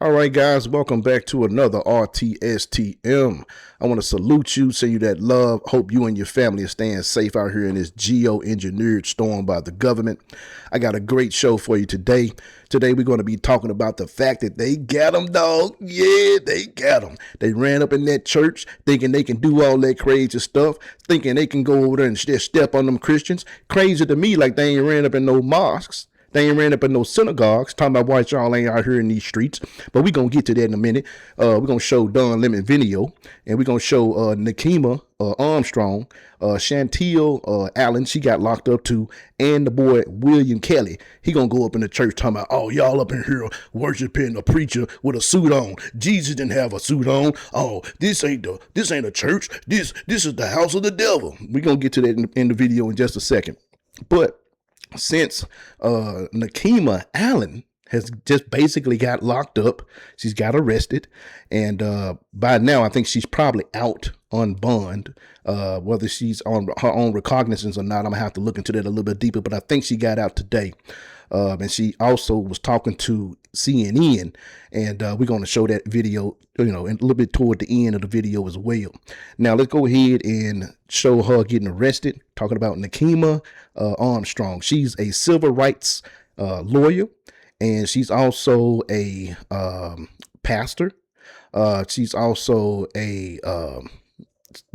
All right, guys, welcome back to another RTSTM. I want to salute you, send you that love. Hope you and your family are staying safe out here in this geo-engineered storm by the government. I got a great show for you today. Today, we're going to be talking about the fact that they got them, dog. Yeah, they got them. They ran up in that church thinking they can do all that crazy stuff, thinking they can go over there and just step on them Christians. Crazy to me, like they ain't ran up in no mosques. They ain't ran up in no synagogues, talking about why y'all ain't out here in these streets. But we're going to get to that in a minute. We're going to show Don Lemon video, and we're going to show Nakima Armstrong, Chantel Allen, she got locked up too, and the boy William Kelly. He going to go up in the church talking about, oh, y'all up in here worshiping a preacher with a suit on. Jesus didn't have a suit on. Oh, this ain't a church. This is the house of the devil. We're going to get to that in the video in just a second. But since Nakima Allen has just basically got locked up, she's got arrested, and by now I think she's probably out on bond. Whether she's on her own recognizance or not, I'm gonna have to look into that a little bit deeper, but I think she got out today. And she also was talking to CNN, and we're going to show that video, and a little bit toward the end of the video as well. Now, let's go ahead and show her getting arrested, talking about Nakima Armstrong. She's a civil rights lawyer, and she's also a pastor. She's also a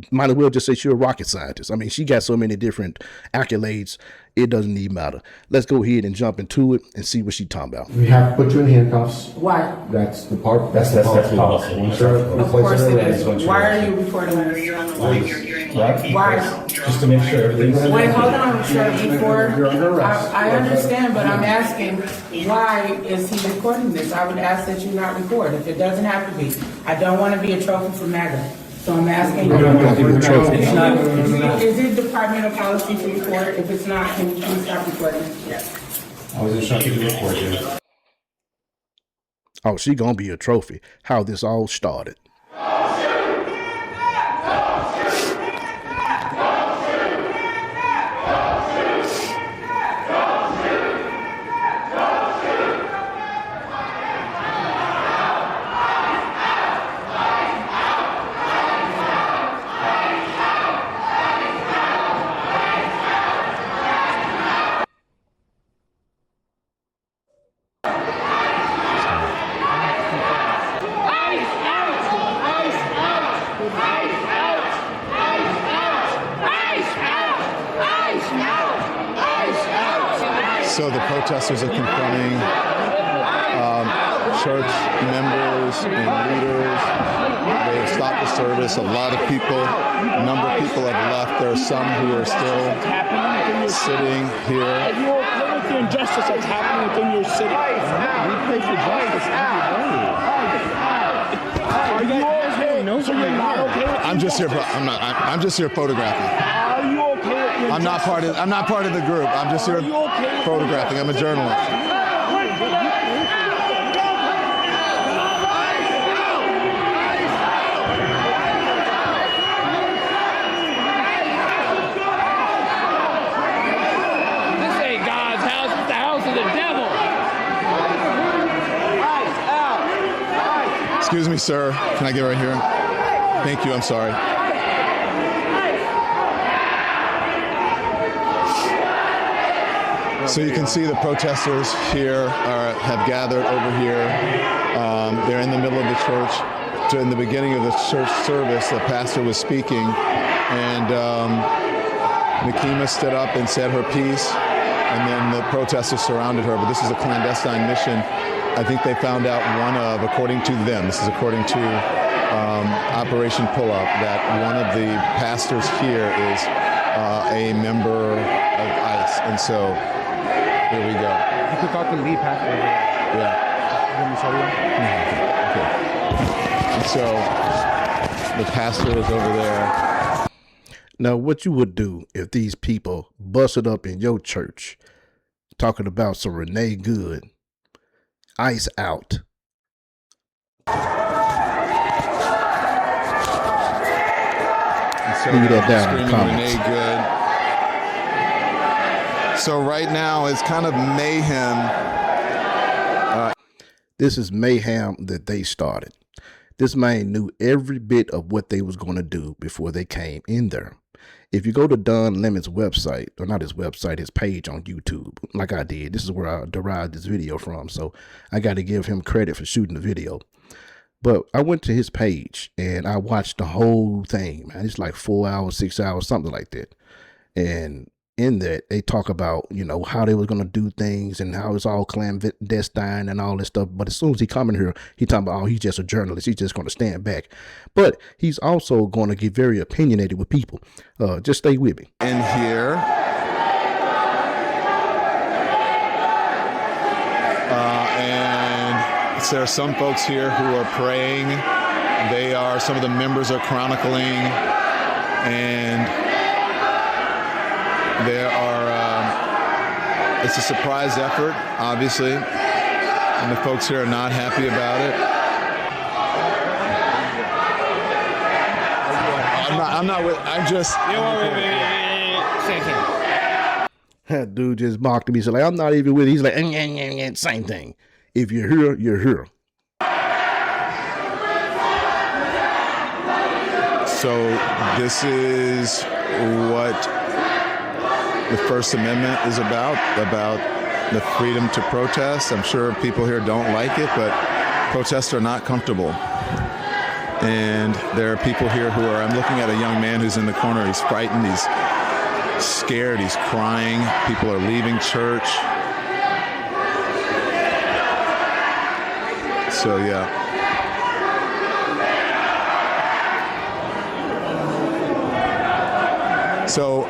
might as well just say she's a rocket scientist. I mean, she got so many different accolades, it doesn't even matter. Let's go ahead and jump into it and see what she's talking about. We have put you in handcuffs. Why? That's the part. That's the policy. Of course it is. Why are you recording this? Why? Just to make sure everything's. Wait, hold on, sir. Before I understand, but I'm asking, why is he recording this? I would ask that you not record if it doesn't have to be. I don't want to be a trophy for MAGA. So I'm asking you. Is it Department of Policy to record? If it's not, can you please stop recording? Yes. I was instructed to record you. Oh, she gonna be a trophy. How this all started. So the protesters are confronting church members and leaders. They have stopped the service. A lot of people, a number of people have left. There are some who are still sitting here. Are you okay with the injustice that's happening within your city? We pay for justice every day. Are you okay? So you're not okay with I'm just here. I'm just here photographing. Are you okay with the I'm not part of the group. I'm just here photographing. I'm a journalist. Excuse me, sir. Can I get right here? Thank you. I'm sorry. So you can see the protesters here have gathered over here. They're in the middle of the church. In the beginning of the church service, the pastor was speaking, and Nakima stood up and said her piece, and then the protesters surrounded her. But this is a clandestine mission. I think they found out according to them, this is according to Operation Pull-Up, that one of the pastors here is a member of ICE. And so, here we go. You could talk to the lead pastor over there. Yeah. Okay. And so, the pastor is over there. Now, what you would do if these people busted up in your church talking about some Renee Good, ICE out. So leave that down in the Renee comments. Good. So right now it's kind of mayhem. This is mayhem that they started. This man knew every bit of what they was going to do before they came in there. If you go to Don Lemon's website, or not his website, his page on YouTube, like I did, this is where I derived this video from, so I got to give him credit for shooting the video. But I went to his page and I watched the whole thing, man. It's like 4 hours, 6 hours, something like that. And in that, they talk about, you know, how they were going to do things and how it's all clandestine and all this stuff. But as soon as he come in here, he talking about, oh, he's just a journalist. He's just going to stand back. But he's also going to get very opinionated with people. Just stay with me. In here. And there are some folks here who are praying. Some of the members are chronicling. And there are, it's a surprise effort, obviously. And the folks here are not happy about it. That dude just mocked me. He's like, I'm not even with it. He's like, same thing. If you're here, you're here. So this is what the First Amendment is about the freedom to protest. I'm sure people here don't like it, but protests are not comfortable. And there are people here who are, I'm looking at a young man who's in the corner. He's frightened, he's scared, he's crying. People are leaving church. So, yeah. So,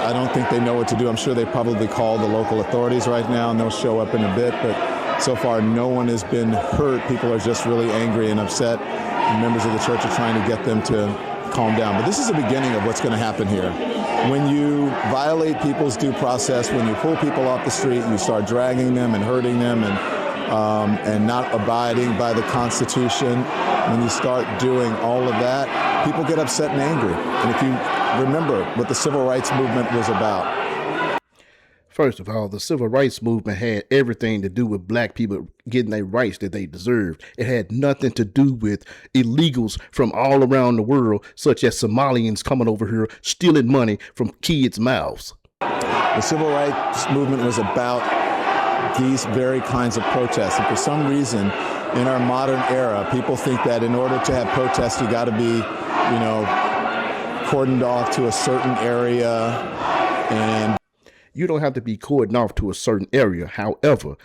I don't think they know what to do. I'm sure they probably call the local authorities right now, and they'll show up in a bit. But so far, no one has been hurt. People are just really angry and upset. And members of the church are trying to get them to calm down. But this is the beginning of what's going to happen here. When you violate people's due process, when you pull people off the street, you start dragging them and hurting them and not abiding by the Constitution, when you start doing all of that, people get upset and angry. And if you remember what the civil rights movement was about. First of all, the civil rights movement had everything to do with black people getting their rights that they deserved. It had nothing to do with illegals from all around the world, such as Somalians coming over here stealing money from kids' mouths. The civil rights movement was about these very kinds of protests. And for some reason, in our modern era, people think that in order to have protests, you got to be, cordoned off to a certain area. And you don't have to be cordoned off to a certain area. However,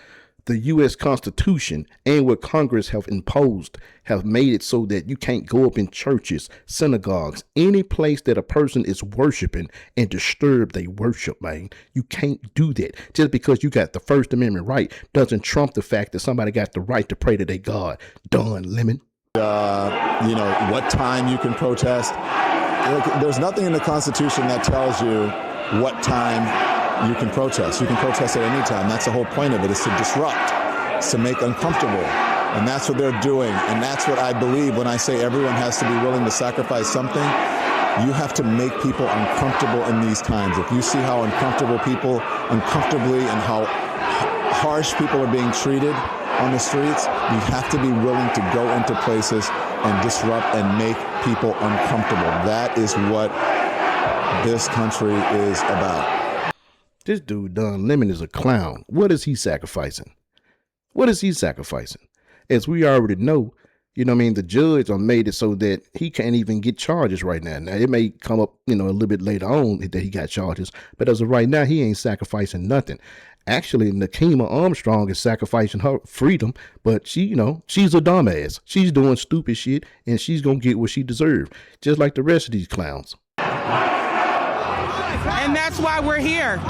the U.S. Constitution and what Congress have imposed have made it so that you can't go up in churches, synagogues, any place that a person is worshiping and disturb their worship, man. You can't do that. Just because you got the First Amendment right doesn't trump the fact that somebody got the right to pray to their God. Don Lemon. What time you can protest. There's nothing in the Constitution that tells you what time you can protest. You can protest at any time. That's the whole point of it, is to disrupt. It's to make uncomfortable. And that's what they're doing. And that's what I believe when I say everyone has to be willing to sacrifice something. You have to make people uncomfortable in these times. If you see how uncomfortably and how harsh people are being treated on the streets, you have to be willing to go into places and disrupt and make people uncomfortable. That is what this country is about. This dude, Don Lemon, is a clown. What is he sacrificing? What is he sacrificing? As we already know, the judge made it so that he can't even get charges right now. Now, it may come up, a little bit later on that he got charges, but as of right now, he ain't sacrificing nothing. Actually, Nakima Armstrong is sacrificing her freedom, but she's a dumbass. She's doing stupid shit, and she's going to get what she deserves, just like the rest of these clowns. And that's why we're here,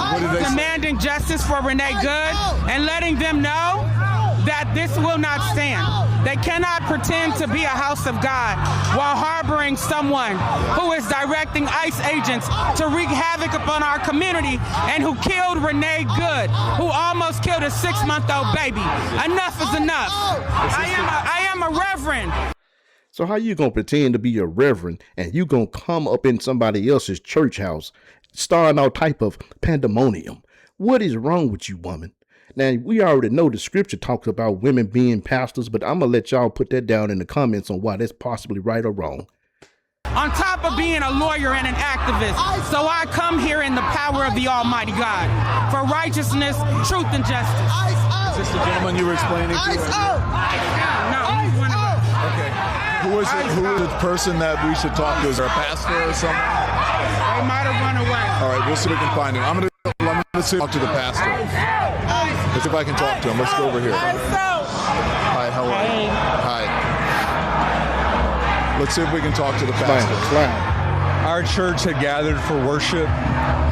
demanding justice for Renee Good and letting them know that this will not stand. They cannot pretend to be a house of God while harboring someone who is directing ICE agents to wreak havoc upon our community and who killed Renee Good, who almost killed a 6-month-old baby. Enough is enough. I am a reverend. So how you going to pretend to be a reverend and you going to come up in somebody else's church house starting all type of pandemonium? What is wrong with you, woman? Now, we already know the scripture talks about women being pastors, but I'm going to let y'all put that down in the comments on why that's possibly right or wrong. On top of being a lawyer and an activist, so I come here in the power of the Almighty God for righteousness, truth, and justice. Is this the gentleman you were explaining to? No, he's one of us. Okay. Who is the person that we should talk to? Is there a pastor or something? They might have run away. All right, we'll see if we can find him. I'm gonna talk to the pastor. Let's see if I can talk to him. Let's go over here. Hi, how are you? Hi. Let's see if we can talk to the pastor. Our church had gathered for worship,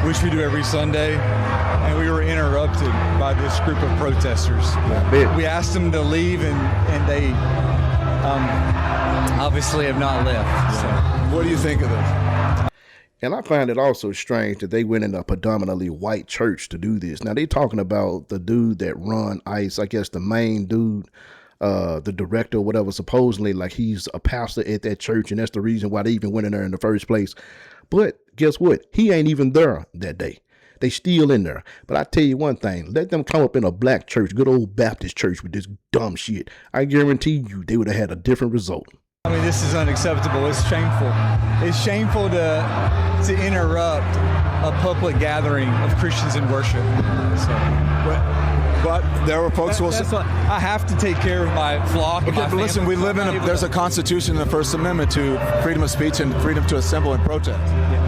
which we do every Sunday, and we were interrupted by this group of protesters. We asked them to leave, and they obviously have not left. So. What do you think of this? And I find it also strange that they went in a predominantly white church to do this. Now, they talking about the dude that run ICE, I guess the main dude, the director or whatever, supposedly like he's a pastor at that church, and that's the reason why they even went in there in the first place. But guess what? He ain't even there that day. They still in there. But I tell you one thing, let them come up in a black church, good old Baptist church with this dumb shit. I guarantee you they would have had a different result. I mean, this is unacceptable. It's shameful. It's shameful to interrupt a public gathering of Christians in worship. But there were folks who will say, I have to take care of my flock. okay, but listen, we live in there's a constitution in the First Amendment to freedom of speech and freedom to assemble and protest. Yeah.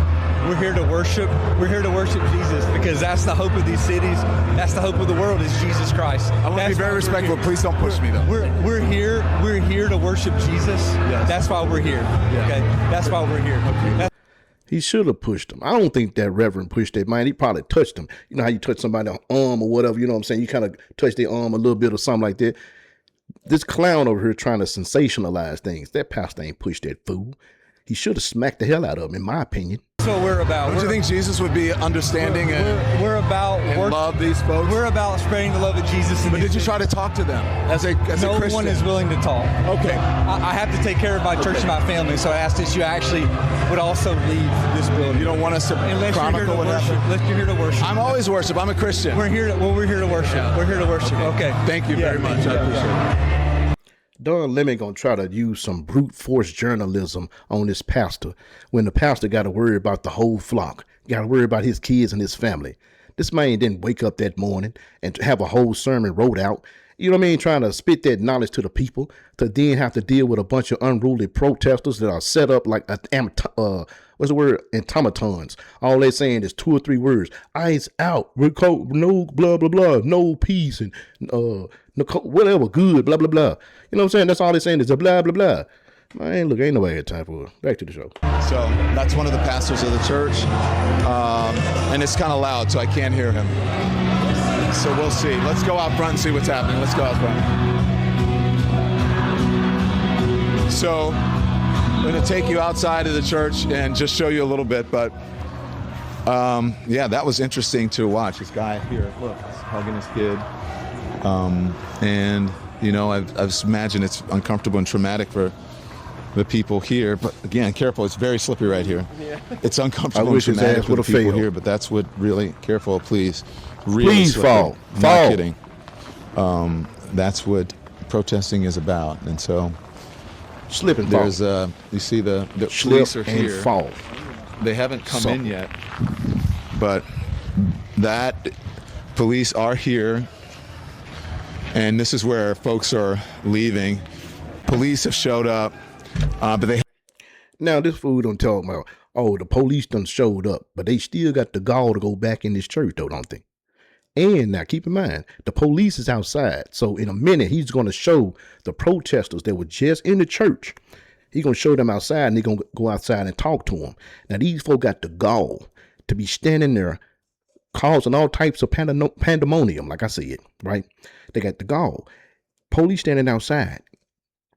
We're here to worship. We're here to worship Jesus because that's the hope of these cities. That's the hope of the world is Jesus Christ. I want to be very respectful. Please don't push me, though. We're here to worship Jesus. Yes. That's why we're here. Yeah. Okay. That's why we're here. Okay. He should have pushed him. I don't think that reverend pushed that man. He probably touched him. You know how you touch somebody on the arm or whatever, you know what I'm saying? You kind of touch their arm a little bit or something like that. This clown over here trying to sensationalize things. That pastor ain't pushed that fool. He should have smacked the hell out of him, in my opinion. That's what we're about. Don't you think Jesus would be understanding we're about and love these folks? We're about spreading the love of Jesus. But did you try to talk to them as a Christian? No one is willing to talk. Okay. I have to take care of my church and my family, so I asked that you actually would also leave this building. You don't want us to chronicle what happened? Unless you're here to worship. I'm always worship. I'm a Christian. We're here to worship. Yeah. We're here to worship. Okay. Thank you very much. I appreciate it. Don Lemon gonna try to use some brute force journalism on this pastor when the pastor got to worry about the whole flock, got to worry about his kids and his family. This man didn't wake up that morning and have a whole sermon wrote out, you know what I mean, trying to spit that knowledge to the people to then have to deal with a bunch of unruly protesters that are set up like automatons. All they're saying is 2 or 3 words. ICE out, no blah blah blah, no peace and whatever, good, blah blah blah. You know what I'm saying? That's all they're saying is a blah blah blah. Man, look, ain't nobody got time for it. Back to the show. So that's one of the pastors of the church, and it's kind of loud, so I can't hear him. So we'll see. Let's go out front and see what's happening. Let's go out front. So I'm going to take you outside of the church and just show you a little bit, but yeah, that was interesting to watch. This guy here, look, he's hugging his kid. And, you know, I've imagined it's uncomfortable and traumatic for the people here. But again, careful, it's very slippery right here. Yeah. It's uncomfortable and traumatic for the people here, but that's what really, careful, please. Really please slippery. fall. Not kidding. That's what protesting is about. And so slip and fall. There's you see the police are and here. Fall. They haven't come in yet, but that police are here. And this is where folks are leaving. Police have showed up, but they. Now this fool don't tell them, oh, the police done showed up, but they still got the gall to go back in this church, though, don't they? And now keep in mind, the police is outside. So in a minute, he's going to show the protesters that were just in the church. He's going to show them outside, and they're going to go outside and talk to them. Now these folk got the gall to be standing there causing all types of pandemonium, like I said, right? They got the gall. Police standing outside.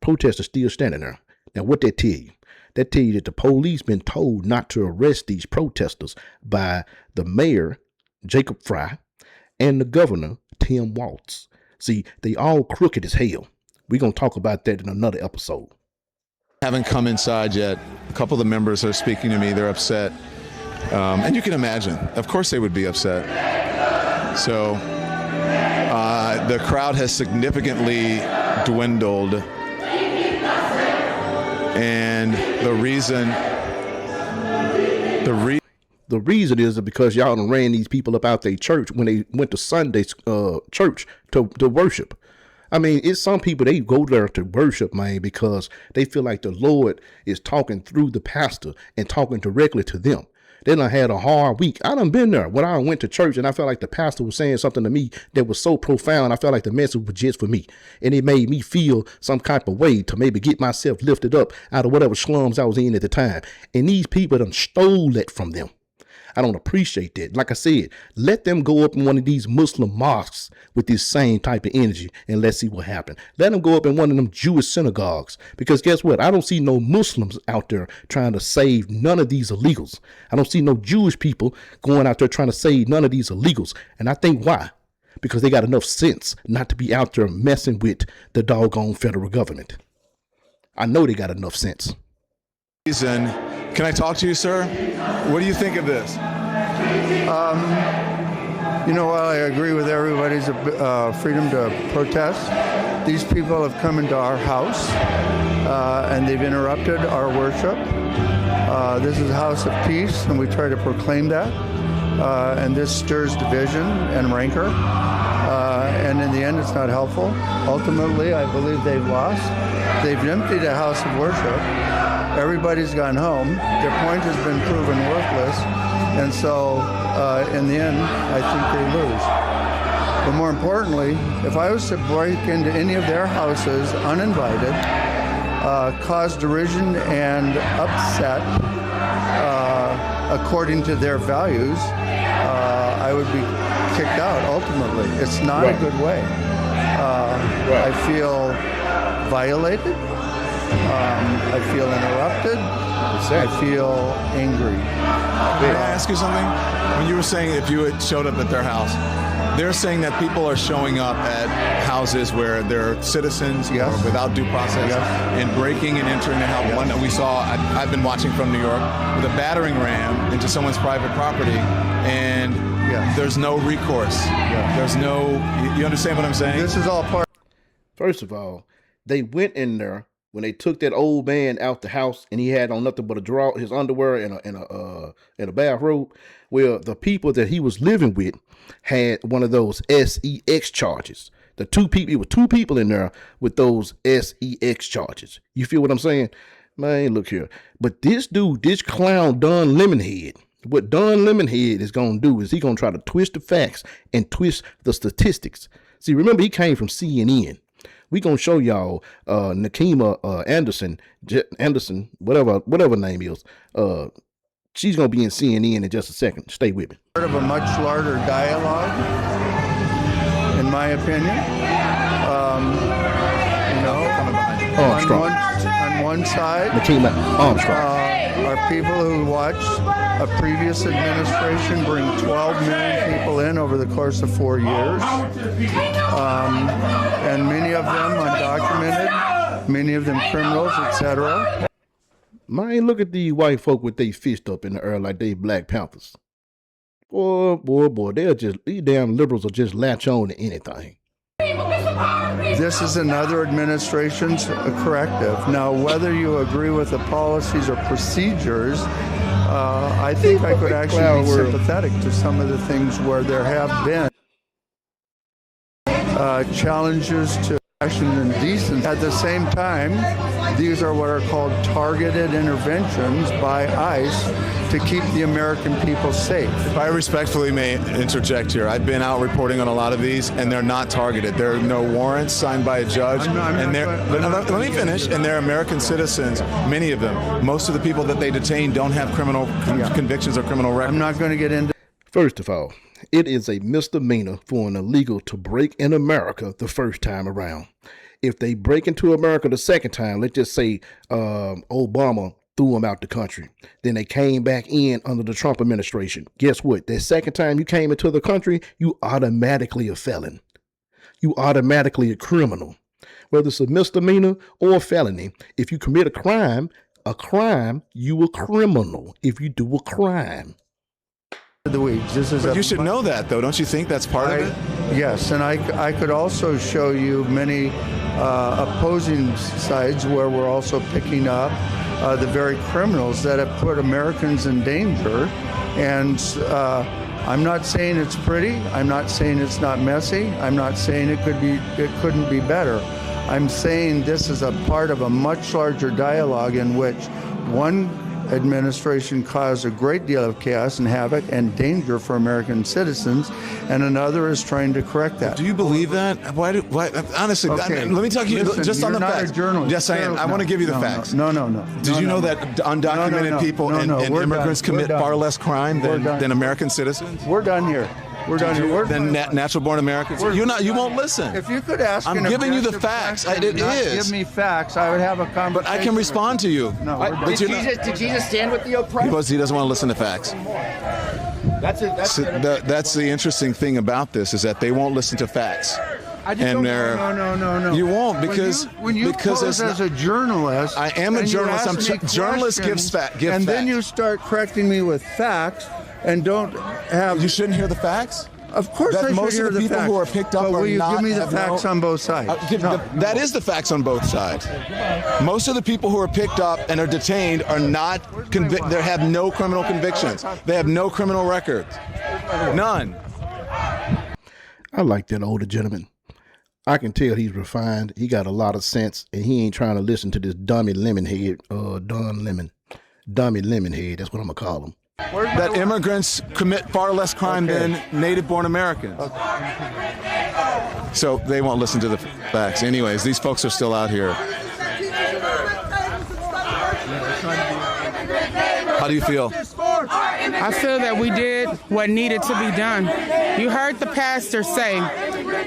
Protesters still standing there. Now, what that tell you? That tell you that the police been told not to arrest these protesters by the mayor, Jacob Fry, and the governor, Tim Walz. See, they all crooked as hell. We're going to talk about that in another episode. Haven't come inside yet. A couple of the members are speaking to me. They're upset. And you can imagine, of course they would be upset. So the crowd has significantly dwindled, and the reason is because y'all done ran these people up out their church when they went to Sunday church to worship. I mean, it's some people, they go there to worship, man, because they feel like the Lord is talking through the pastor and talking directly to them. They done had a hard week. I done been there when I went to church and I felt like the pastor was saying something to me that was so profound. I felt like the message was just for me. And it made me feel some type of way to maybe get myself lifted up out of whatever slums I was in at the time. And these people done stole that from them. I don't appreciate that. Like I said, let them go up in one of these Muslim mosques with this same type of energy and let's see what happens. Let them go up in one of them Jewish synagogues, because guess what? I don't see no Muslims out there trying to save none of these illegals. I don't see no Jewish people going out there trying to save none of these illegals. And I think why? Because they got enough sense not to be out there messing with the doggone federal government. I know they got enough sense. Can I talk to you, sir? What do you think of this? While I agree with everybody's freedom to protest, these people have come into our house and they've interrupted our worship. This is a house of peace, and we try to proclaim that. And this stirs division and rancor. And in the end, it's not helpful. Ultimately, I believe they've lost. They've emptied a house of worship. Everybody's gone home. Their point has been proven worthless. And so, in the end, I think they lose. But more importantly, if I was to break into any of their houses uninvited, cause derision and upset according to their values, I would be kicked out ultimately. It's not a good way. I feel violated. I feel interrupted. I feel angry. Can I ask you something? When you were saying if you had showed up at their house, they're saying that people are showing up at houses where they're citizens or without due process and breaking and entering the house. One that we saw, I've been watching from New York, with a battering ram into someone's private property, and there's no recourse. There's no, you understand what I'm saying? This is all part. First of all, they went in there when they took that old man out the house and he had on nothing but his underwear and a bathrobe. Well, the people that he was living with had one of those SEX charges. It was two people in there with those SEX charges. You feel what I'm saying? Man, look here. But this dude, this clown Don Lemonhead, what Don Lemonhead is going to do is he's going to try to twist the facts and twist the statistics. See, remember, he came from CNN. We gonna show y'all Nakima Anderson, whatever her name is. She's gonna be in CNN in just a second. Stay with me. Part of a much larger dialogue, in my opinion. Armstrong. On one side, Nakima Armstrong. Are people who watched a previous administration bring 12 million people in over the course of 4 years. And many of them undocumented, many of them criminals, etc. Man, look at these white folk with their fist up in the air like they Black Panthers. Boy, these damn liberals will just latch on to anything. This is another administration's corrective. Now, whether you agree with the policies or procedures, I think I could actually be sympathetic to some of the things where there have been challenges to action and decency. At the same time, these are what are called targeted interventions by ICE to keep the American people safe. If I respectfully may interject here, I've been out reporting on a lot of these, and they're not targeted. There are no warrants signed by a judge. Let me finish. And they're American citizens, many of them. Most of the people that they detain don't have criminal convictions or criminal records. I'm not going to get into. First of all, it is a misdemeanor for an illegal to break in America the first time around. If they break into America the second time, let's just say Obama threw them out the country. Then they came back in under the Trump administration. Guess what? That second time you came into the country, you automatically a felon. You automatically a criminal. Whether it's a misdemeanor or a felony, if you commit a crime, you a criminal if you do a crime. the weeds. This is But you should know that, though. Don't you think that's part of it? Yes, and I could also show you many opposing sides where we're also picking up the very criminals that have put Americans in danger. And I'm not saying it's pretty. I'm not saying it's not messy. I'm not saying it couldn't be better. I'm saying this is a part of a much larger dialogue in which one administration caused a great deal of chaos and havoc and danger for American citizens, and another is trying to correct that. Do you believe that? Why honestly, Okay. let me talk to you Listen, just on the you're not facts. a journalist. Yes, I am. I want to give you the facts. No. Did you know that undocumented people and immigrants commit far less crime than American citizens? We're done here. We're done here. Than natural-born Americans? You won't listen. If you could ask, I'm giving you the facts. It is. Give me facts. I would have a conversation. But I can respond to you. No, But Did Jesus stand with the oppressed? Because he doesn't want to listen to facts. That's the interesting thing about this is that they won't listen to facts. No. You won't because when you pose as a journalist. I am a journalist. Journalists give facts. And then you start correcting me with facts and don't have. You shouldn't hear the facts. Of course, I should most hear of the people facts. who are picked up but will are you not. Give me the facts on both sides. That is the facts on both sides. Most of the people who are picked up and are detained are not convicted. They have no criminal convictions. They have no criminal records. None. I like that older gentleman. I can tell he's refined. He got a lot of sense, and he ain't trying to listen to this dummy lemonhead, dummy lemonhead. That's what I'm gonna call him. That immigrants commit far less crime than native-born Americans. So they won't listen to the facts. Anyways, these folks are still out here. How do you feel? I feel that we did what needed to be done. You heard the pastor say,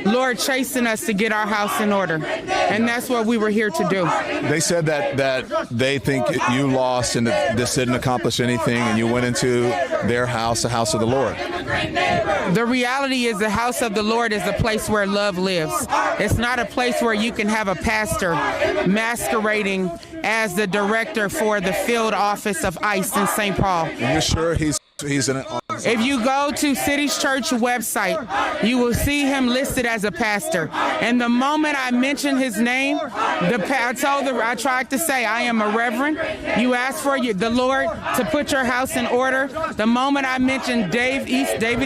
Lord chasing us to get our house in order. And that's what we were here to do. They said that they think you lost and that this didn't accomplish anything, and you went into their house, the house of the Lord. The reality is the house of the Lord is a place where love lives. It's not a place where you can have a pastor masquerading as the director for the field office of ICE in St. Paul. Are you sure he's in it? If you go to City's Church website, you will see him listed as a pastor. And the moment I mentioned his name, I tried to say, I am a reverend. You asked for the Lord to put your house in order. The moment I mentioned David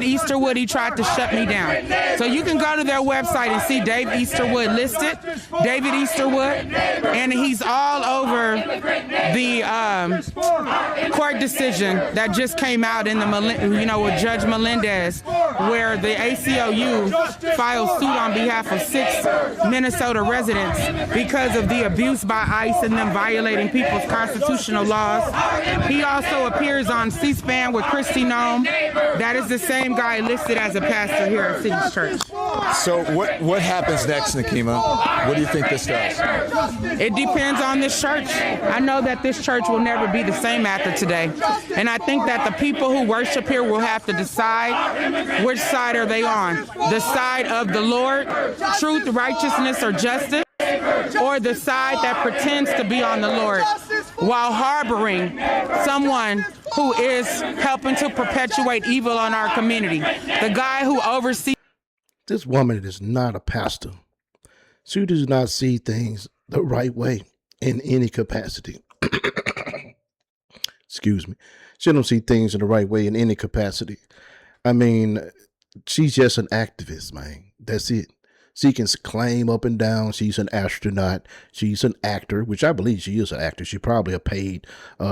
Easterwood, he tried to shut me down. So you can go to their website and see Dave Easterwood listed, David Easterwood, and he's all over the court decision that just came out in with Judge Melendez, where the ACLU filed suit on behalf of 6 Minnesota residents because of the abuse by ICE and them violating people's constitutional laws. He also appears on C-SPAN with Christy Nome. That is the same guy listed as a pastor here at City's Church. So what happens next, Nikema? What do you think this does? It depends on this church. I know that this church will never be the same after today. And I think that the people who worship here will have to decide which side are they on. The side of the Lord, truth, righteousness, or justice, or the side that pretends to be on the Lord while harboring someone who is helping to perpetuate evil in our community. The guy who oversees. This woman is not a pastor. She does not see things the right way in any capacity. Excuse me. She don't see things in the right way in any capacity. I mean, she's just an activist, man. That's it. She can claim up and down she's an astronaut, she's an actor, which I believe she is an actor. She's probably a paid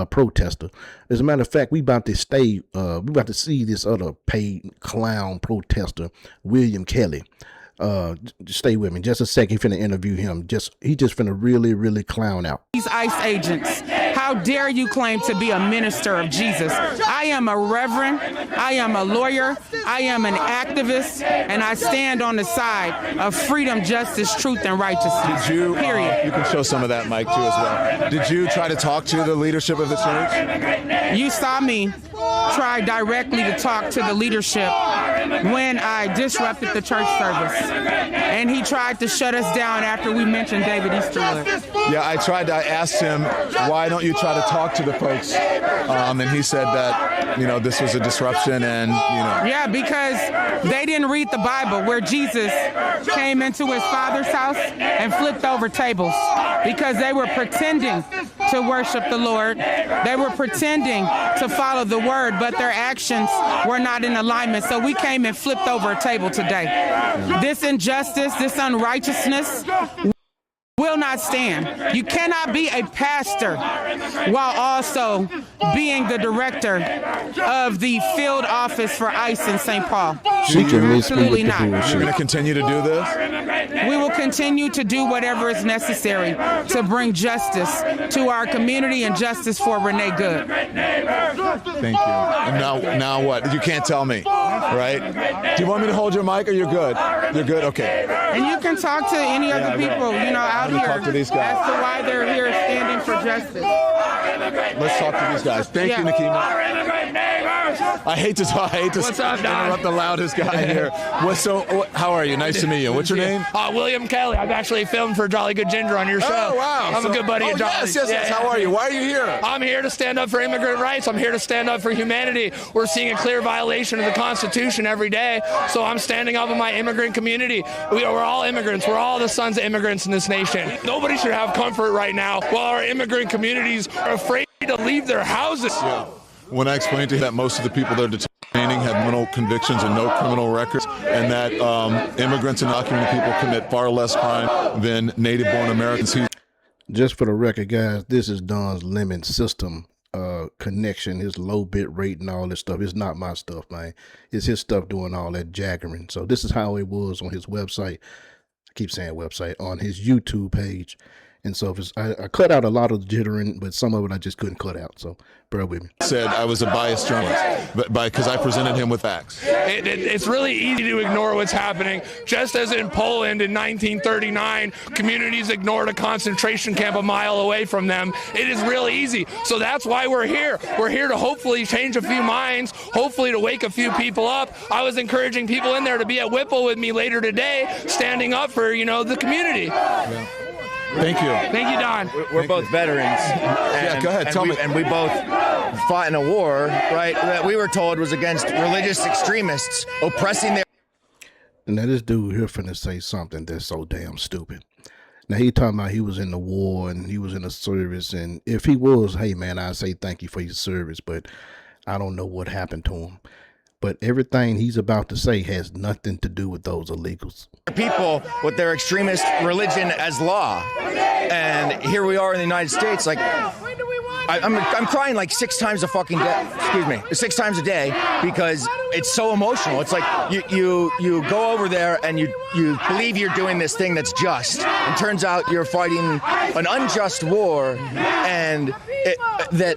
protester. As a matter of fact, we about to see this other paid clown protester, William Kelly. Stay with me just a second. Finna interview him. He just finna really clown out. These ICE agents. How dare you claim to be a minister of Jesus? I am a reverend. I am a lawyer. I am an activist, and I stand on the side of freedom, justice, truth, and righteousness. Did you? Period. You can show some of that, Mike, too, as well. Did you try to talk to the leadership of the church? You saw me tried directly to talk to the leadership when I disrupted the church service. And he tried to shut us down after we mentioned David Easterwood. Yeah, I asked him, why don't you try to talk to the folks? And he said that, this was a disruption and, Yeah, because they didn't read the Bible where Jesus came into his Father's house and flipped over tables because they were pretending to worship the Lord. They were pretending to follow the word, but their actions were not in alignment. So we came and flipped over a table today. This injustice, this unrighteousness will not stand. You cannot be a pastor while also being the director of the field office for ICE in St. Paul. Absolutely not. You're going to continue to do this? We will continue to do whatever is necessary to bring justice to our community and justice for Renee Good. Thank you. And now what? You can't tell me, right? Do you want me to hold your mic or you're good? You're good? Okay. And you can talk to any other people, out here talk to these guys. as to why they're here standing for justice. Let's talk to these guys. Thank you, Nikema. I hate to interrupt the loudest guy here. How are you? Nice to meet you. What's your name? William Kelly. I've actually filmed for Jolly Good Ginger on your show. Oh, wow. I'm a good buddy of Jolly. Yes. How are you? Why are you here? I'm here to stand up for immigrant rights. I'm here to stand up for humanity. We're seeing a clear violation of the Constitution every day, so I'm standing up in my immigrant community. We're all immigrants. We're all the sons of immigrants in this nation. Nobody should have comfort right now while our immigrant communities are afraid to leave their houses. Yeah. When I explained to him that most of the people they're detaining have mental convictions and no criminal records, and that immigrants and undocumented people commit far less crime than native-born Americans. Just for the record, guys, this is Don's lemon system connection, his low bit rate and all this stuff. It's not my stuff, man. It's his stuff doing all that jaggering. So this is how it was on his website. I keep saying website, on his YouTube page. And so I cut out a lot of the jittering, but some of it I just couldn't cut out. So bear with me. Said I was a biased journalist, but because I presented him with facts. It's really easy to ignore what's happening. Just as in Poland in 1939, communities ignored a concentration camp a mile away from them. It is really easy. So that's why we're here. We're here to hopefully change a few minds, hopefully to wake a few people up. I was encouraging people in there to be at Whipple with me later today, standing up for, the community. Yeah. Thank you. Thank you, Don. We're both veterans. Yeah, go ahead. Tell me. And we both fought in a war, right, that we were told was against religious extremists oppressing their... Now, this dude here finna say something that's so damn stupid. Now, he talking about he was in the war and he was in the service. And if he was, hey, man, I say thank you for your service. But I don't know what happened to him. But everything he's about to say has nothing to do with those illegals. People with their extremist religion as law. And here we are in the United States, like, I'm crying like 6 times a fucking day. Excuse me, 6 times a day because it's so emotional. It's like you go over there and you believe you're doing this thing that's just. And turns out you're fighting an unjust war, and the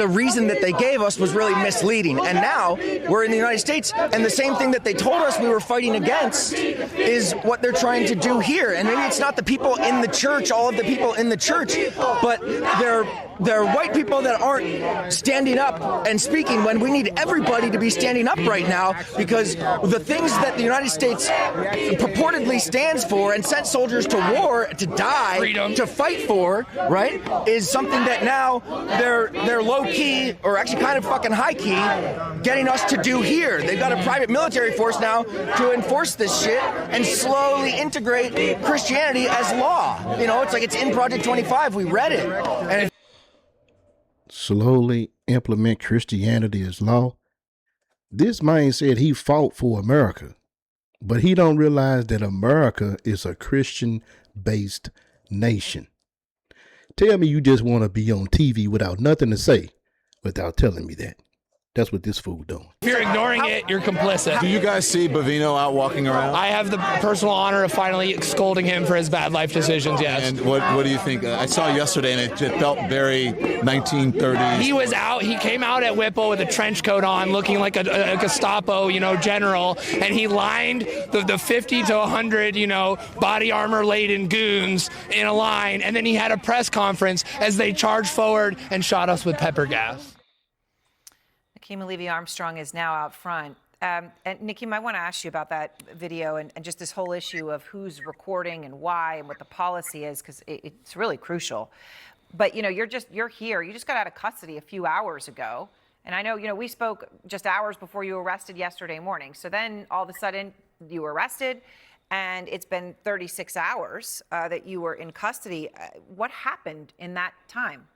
reason that they gave us was really misleading. And now we're in the United States, and the same thing that they told us we were fighting against is what they're trying to do here. And maybe it's not the people in the church, all of the people in the church, but they're white people that aren't standing up and speaking when we need everybody to be standing up right now, because the things that the United States purportedly stands for and sent soldiers to war to die, freedom, to fight for, right, is something that now they're low key, or actually kind of fucking high key, getting us to do here. They've got a private military force now to enforce this shit and slowly integrate Christianity as law. It's like it's in Project 25. We read it. And slowly implement Christianity as law. This man said he fought for America, but he don't realize that America is a Christian-based nation. Tell me you just want to be on TV without nothing to say without telling me that. That's what this fool doing. If you're ignoring it, you're complicit. Do you guys see Bovino out walking around? I have the personal honor of finally scolding him for his bad life decisions, yes. And what do you think? I saw yesterday, and it felt very 1930s. He was out. He came out at Whipple with a trench coat on, looking like a Gestapo, general, and he lined the 50 to 100, body armor laden goons in a line, and then he had a press conference as they charged forward and shot us with pepper gas. Nakeem Levy-Armstrong is now out front. And Nakeem, I want to ask you about that video and just this whole issue of who's recording and why and what the policy is, because it's really crucial. But, you're here. You just got out of custody a few hours ago. And I know, we spoke just hours before you were arrested yesterday morning. So then all of a sudden you were arrested and it's been 36 hours that you were in custody. What happened in that time?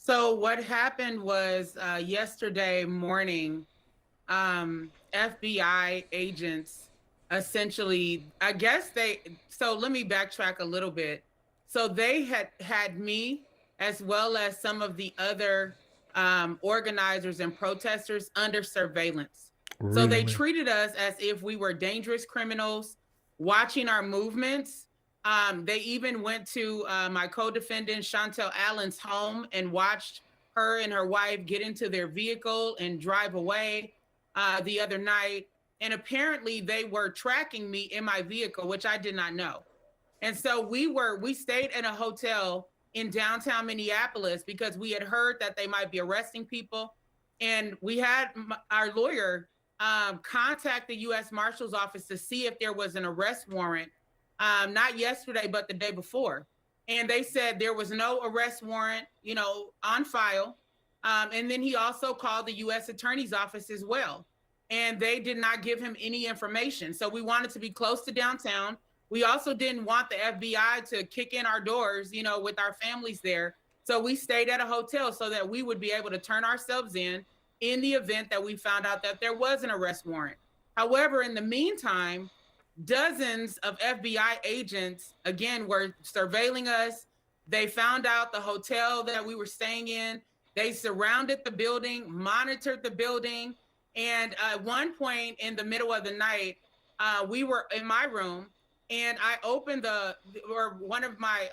So what happened was yesterday morning, FBI agents essentially, so let me backtrack a little bit. So they had me as well as some of the other organizers and protesters under surveillance. Really? So they treated us as if we were dangerous criminals, watching our movements. They even went to my co-defendant Chantel Allen's home and watched her and her wife get into their vehicle and drive away the other night. And apparently they were tracking me in my vehicle, which I did not know. And so we stayed in a hotel in downtown Minneapolis because we had heard that they might be arresting people. And we had our lawyer contact the U.S. Marshal's office to see if there was an arrest warrant. Not yesterday, but the day before. And they said there was no arrest warrant, on file. And then he also called the U.S. Attorney's Office as well. And they did not give him any information. So we wanted to be close to downtown. We also didn't want the FBI to kick in our doors, with our families there. So we stayed at a hotel so that we would be able to turn ourselves in the event that we found out that there was an arrest warrant. However, in the meantime, dozens of FBI agents, again, were surveilling us. They found out the hotel that we were staying in. They surrounded the building, monitored the building. And at one point in the middle of the night, we were in my room and I opened one of my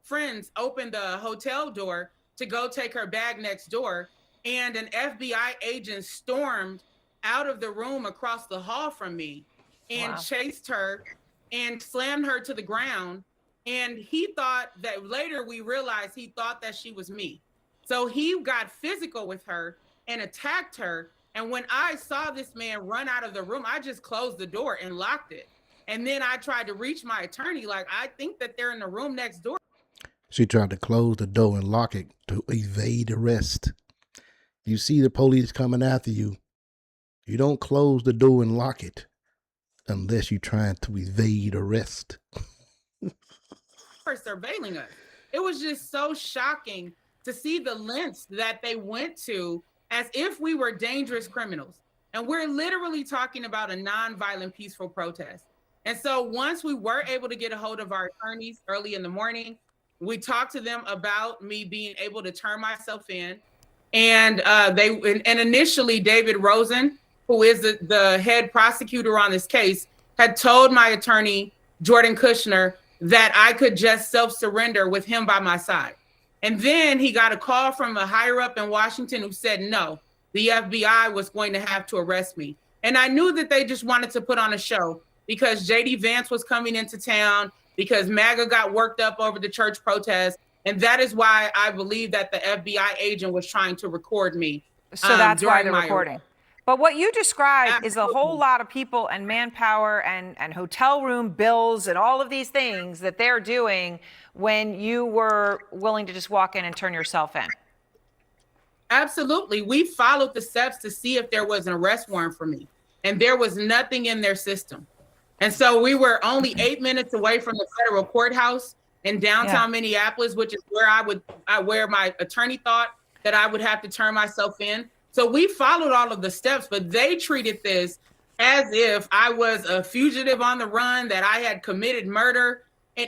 friends opened the hotel door to go take her bag next door. And an FBI agent stormed out of the room across the hall from me and chased her and slammed her to the ground. And he thought that later we realized he thought that she was me. So he got physical with her and attacked her. And when I saw this man run out of the room, I just closed the door and locked it. And then I tried to reach my attorney, like, I think that they're in the room next door. She tried to close the door and lock it to evade arrest. You see the police coming after you. You don't close the door and lock it unless you're trying to evade arrest. For surveilling us. It was just so shocking to see the lengths that they went to as if we were dangerous criminals. And we're literally talking about a nonviolent, peaceful protest. And so once we were able to get a hold of our attorneys early in the morning, we talked to them about me being able to turn myself in. And initially David Rosen, who is the head prosecutor on this case, had told my attorney, Jordan Kushner, that I could just self-surrender with him by my side. And then he got a call from a higher up in Washington who said, no, the FBI was going to have to arrest me. And I knew that they just wanted to put on a show because J.D. Vance was coming into town, because MAGA got worked up over the church protest. And that is why I believe that the FBI agent was trying to record me. So that's why they're recording. But what you described is a whole lot of people and manpower and hotel room bills and all of these things that they're doing when you were willing to just walk in and turn yourself in. Absolutely. We followed the steps to see if there was an arrest warrant for me, and there was nothing in their system. And so we were only 8 minutes away from the federal courthouse in downtown Minneapolis, which is where my attorney thought that I would have to turn myself in. So we followed all of the steps, but they treated this as if I was a fugitive on the run, that I had committed murder.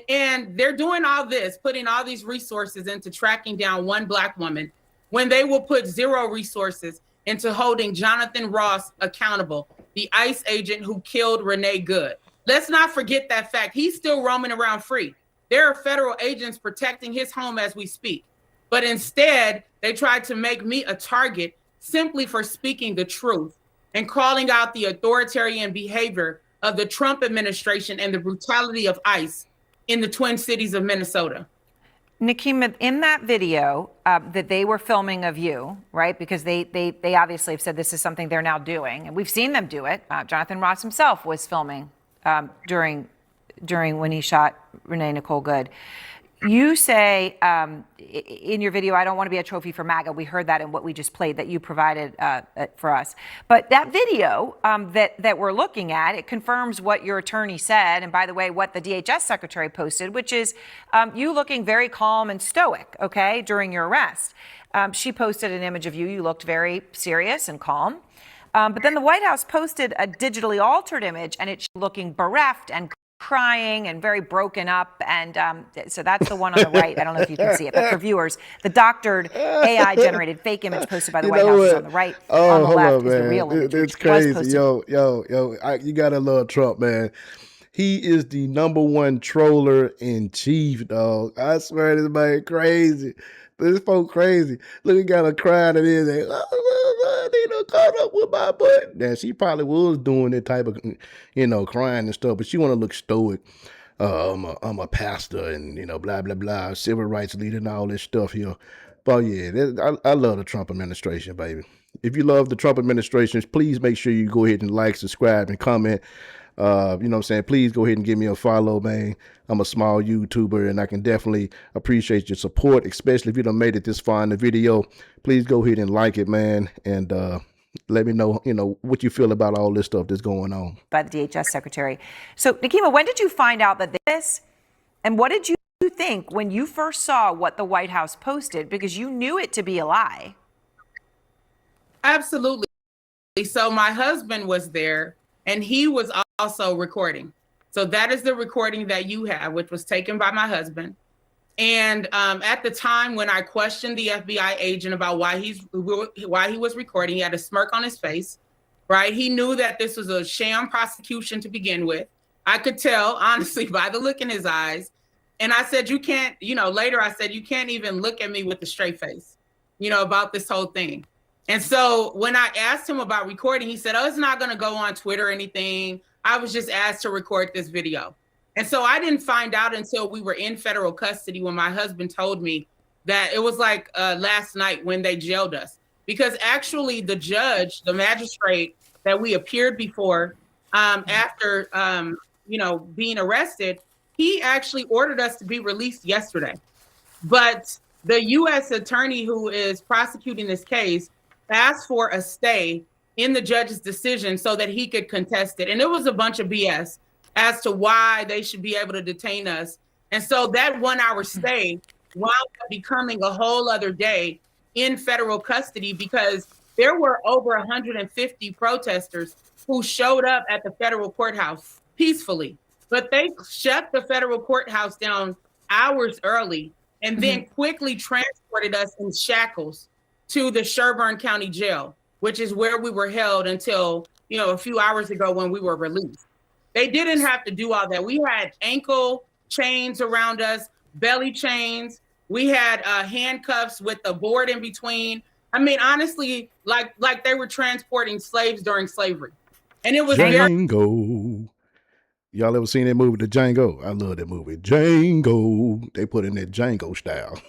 And they're doing all this, putting all these resources into tracking down one Black woman when they will put zero resources into holding Jonathan Ross accountable, the ICE agent who killed Renee Good. Let's not forget that fact. He's still roaming around free. There are federal agents protecting his home as we speak. But instead, they tried to make me a target simply for speaking the truth and calling out the authoritarian behavior of the Trump administration and the brutality of ICE in the Twin Cities of Minnesota. Nikema, in that video that they were filming of you, right? Because they obviously have said this is something they're now doing, and we've seen them do it. Jonathan Ross himself was filming during when he shot Renee Nicole Good. You say in your video, I don't want to be a trophy for MAGA. We heard that in what we just played that you provided for us. But that video that we're looking at, it confirms what your attorney said. And by the way, what the DHS secretary posted, which is you looking very calm and stoic, okay, during your arrest. She posted an image of you. You looked very serious and calm. But then the White House posted a digitally altered image, and it's looking bereft and crying and very broken up. And so that's the one on the right. I don't know if you can see it, but for viewers, the doctored AI-generated fake image posted by the White House is on the right. On the left is the real image. It's crazy. You gotta love Trump, man. He is the #1 troller in chief, dog. I swear this man crazy. This folk crazy. Look, he got a crying and then like, I need to caught up with my butt. Now, she probably was doing that type of, crying and stuff, but she want to look stoic. I'm a pastor and, blah, blah, blah, civil rights leader and all this stuff here. But yeah, I love the Trump administration, baby. If you love the Trump administration, please make sure you go ahead and like, subscribe, and comment. You know what I'm saying? Please go ahead and give me a follow, man. I'm a small YouTuber, and I can definitely appreciate your support, especially if you done made it this far in the video. Please go ahead and like it, man, and let me know, what you feel about all this stuff that's going on. By the DHS secretary. So, Nikema, when did you find out that this, and what did you think when you first saw what the White House posted? Because you knew it to be a lie. Absolutely. So my husband was there, and he was also recording. So that is the recording that you have, which was taken by my husband. And at the time when I questioned the FBI agent about why he was recording, he had a smirk on his face, right? He knew that this was a sham prosecution to begin with. I could tell, honestly, by the look in his eyes. And I said, you can't, later I said, you can't even look at me with a straight face, about this whole thing. And so when I asked him about recording, he said, oh, it's not going to go on Twitter or anything. I was just asked to record this video. And so I didn't find out until we were in federal custody when my husband told me that it was like last night when they jailed us. Because actually the judge, the magistrate that we appeared before after, being arrested, he actually ordered us to be released yesterday. But the U.S. attorney who is prosecuting this case asked for a stay in the judge's decision so that he could contest it. And it was a bunch of BS as to why they should be able to detain us. And so that 1 hour stay wound up becoming a whole other day in federal custody because there were over 150 protesters who showed up at the federal courthouse peacefully. But they shut the federal courthouse down hours early and then quickly transported us in shackles to the Sherburne County Jail, which is where we were held until, a few hours ago when we were released. They didn't have to do all that. We had ankle chains around us, belly chains. We had handcuffs with a board in between. I mean, honestly, like they were transporting slaves during slavery. And it was Django. Y'all ever seen that movie, The Django? I love that movie. Django. They put in that Django style.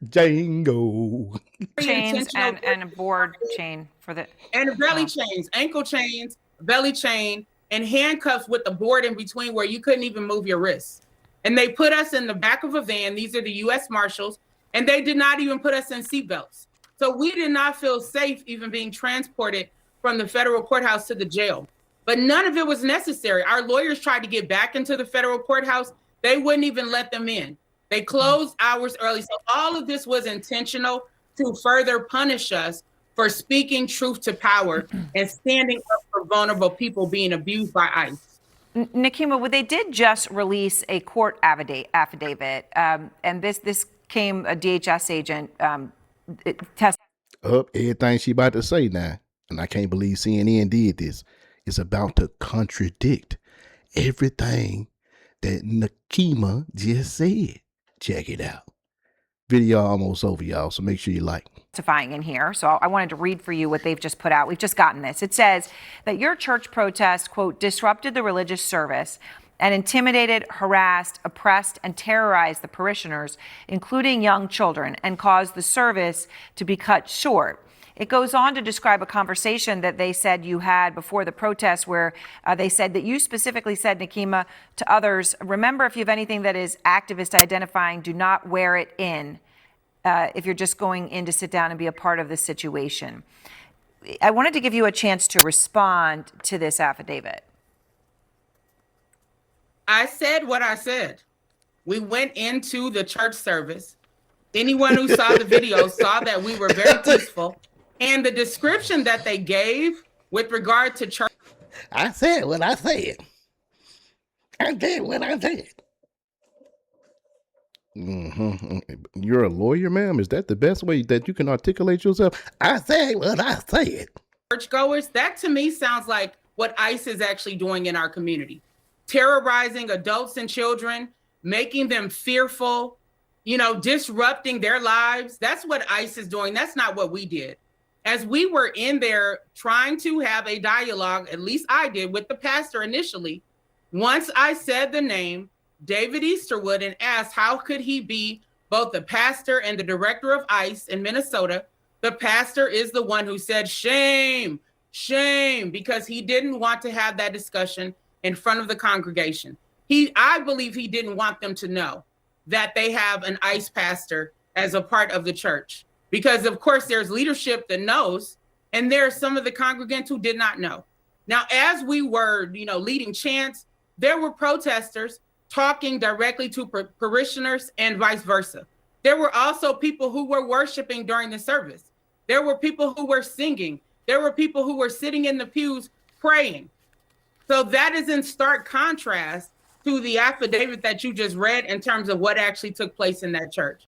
Django. Chains and a board chain for the... And belly chains, ankle chains, belly chain, and handcuffs with the board in between where you couldn't even move your wrists. And they put us in the back of a van. These are the U.S. Marshals. And they did not even put us in seatbelts. So we did not feel safe even being transported from the federal courthouse to the jail. But none of it was necessary. Our lawyers tried to get back into the federal courthouse. They wouldn't even let them in. They closed hours early. So all of this was intentional to further punish us for speaking truth to power and standing up for vulnerable people being abused by ICE. Nikema, they did just release a court affidavit, and this came a DHS agent test. Up everything she about to say now, and I can't believe CNN did this. It's about to contradict everything that Nakima just said. Check it out. Video almost over, y'all, so make sure you like. Testifying in here. So I wanted to read for you what they've just put out. We've just gotten this. It says that your church protest, quote, disrupted the religious service and intimidated, harassed, oppressed, and terrorized the parishioners, including young children, and caused the service to be cut short. It goes on to describe a conversation that they said you had before the protest where they said that you specifically said, Nakima, to others, remember, if you have anything that is activist identifying, do not wear it in if you're just going in to sit down and be a part of this situation. I wanted to give you a chance to respond to this affidavit. I said what I said. We went into the church service. Anyone who saw the video saw that we were very peaceful. And the description that they gave with regard to church. I said what I said. I did what I said. You're a lawyer, ma'am? Is that the best way that you can articulate yourself? I said what I said. Churchgoers, that to me sounds like what ICE is actually doing in our community. Terrorizing adults and children, making them fearful, disrupting their lives. That's what ICE is doing. That's not what we did. As we were in there trying to have a dialogue, at least I did, with the pastor initially, once I said the name, David Easterwood, and asked how could he be both the pastor and the director of ICE in Minnesota, the pastor is the one who said, shame, shame, because he didn't want to have that discussion in front of the congregation. I believe he didn't want them to know that they have an ICE pastor as a part of the church. Because of course there's leadership that knows, and there are some of the congregants who did not know. Now, as we were, leading chants, there were protesters talking directly to parishioners and vice versa. There were also people who were worshiping during the service. There were people who were singing. There were people who were sitting in the pews praying. So that is in stark contrast to the affidavit that you just read in terms of what actually took place in that church.